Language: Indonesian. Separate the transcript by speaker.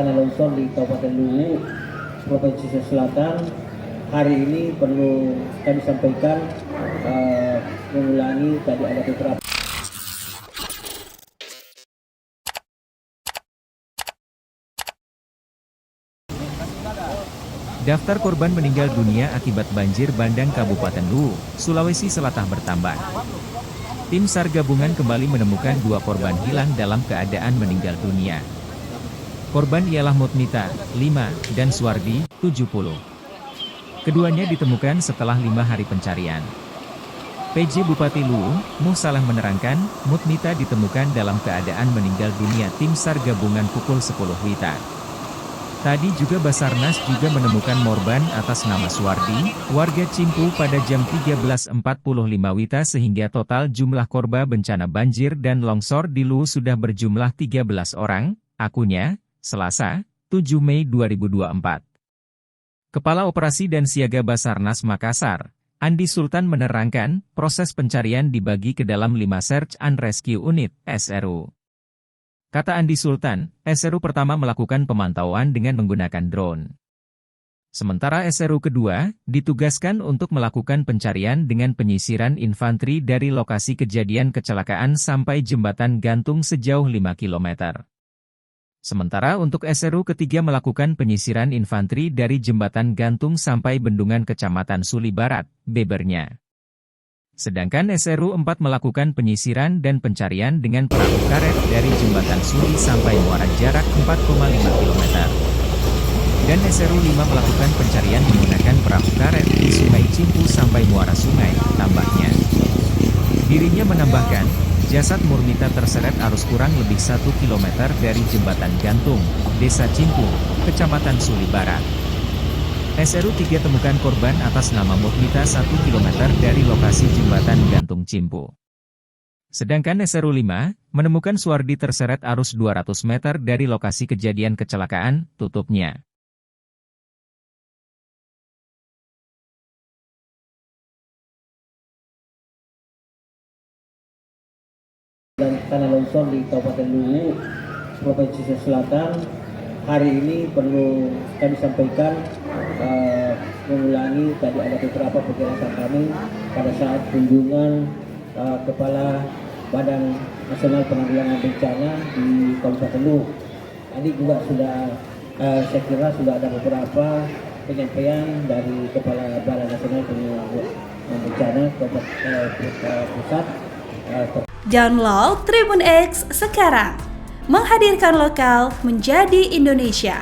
Speaker 1: tanah longsor di Kabupaten Luwu, Provinsi Sulawesi Selatan. Hari ini perlu kami sampaikan mengulangi tadi ada beberapa.
Speaker 2: Daftar korban meninggal dunia akibat banjir bandang Kabupaten Luwu, Sulawesi Selatan bertambah. Tim SAR gabungan kembali menemukan 2 korban hilang dalam keadaan meninggal dunia. Korban ialah Mutmita, 5, dan Suwardi, 70. Keduanya ditemukan setelah 5 hari pencarian. PJ Bupati Luwu, Muh Salah menerangkan, Mutmita ditemukan dalam keadaan meninggal dunia tim SAR gabungan pukul 10 WITA. Tadi juga Basarnas juga menemukan korban atas nama Suwardi, warga Cimpu pada jam 13.45 WITA sehingga total jumlah korban bencana banjir dan longsor di Luwu sudah berjumlah 13 orang, akunnya, Selasa, 7 Mei 2024. Kepala Operasi dan Siaga Basarnas Makassar, Andi Sultan menerangkan, proses pencarian dibagi ke dalam 5 Search and Rescue Unit, SRU. Kata Andi Sultan, SRU pertama melakukan pemantauan dengan menggunakan drone. Sementara SRU kedua, ditugaskan untuk melakukan pencarian dengan penyisiran infanteri dari lokasi kejadian kecelakaan sampai jembatan gantung sejauh 5 km. Sementara untuk SRU ketiga melakukan penyisiran infanteri dari jembatan gantung sampai bendungan Kecamatan Suli Barat, Bebernya. Sedangkan SRU 4 melakukan penyisiran dan pencarian dengan perahu karet dari jembatan Suli sampai Muara jarak 4,5 km. Dan SRU 5 melakukan pencarian menggunakan perahu karet di Sungai Cimpu sampai Muara Sungai, tambahnya. Dirinya menambahkan, jasad Murmita terseret arus kurang lebih 1 km dari jembatan gantung, Desa Cimpu, Kecamatan Suli Barat. SRU 3 temukan korban atas nama Mutmita 1 km dari lokasi jembatan gantung Cimpu. Sedangkan SRU 5, menemukan Suwardi terseret arus 200 meter dari lokasi kejadian kecelakaan, tutupnya.
Speaker 1: Dan tanah longsor di Kabupaten Luwu, Provinsi Sulawesi Selatan. Hari ini perlu kami sampaikan mengulangi tadi ada beberapa penjelasan kami pada saat kunjungan Kepala Badan Nasional Penanggulangan Bencana di Kabupaten Luwu. Tadi juga sudah saya kira sudah ada beberapa penyampaian dari Kepala Badan Nasional Penanggulangan Bencana pusat.
Speaker 3: Download Tribun X sekarang, menghadirkan lokal menjadi Indonesia.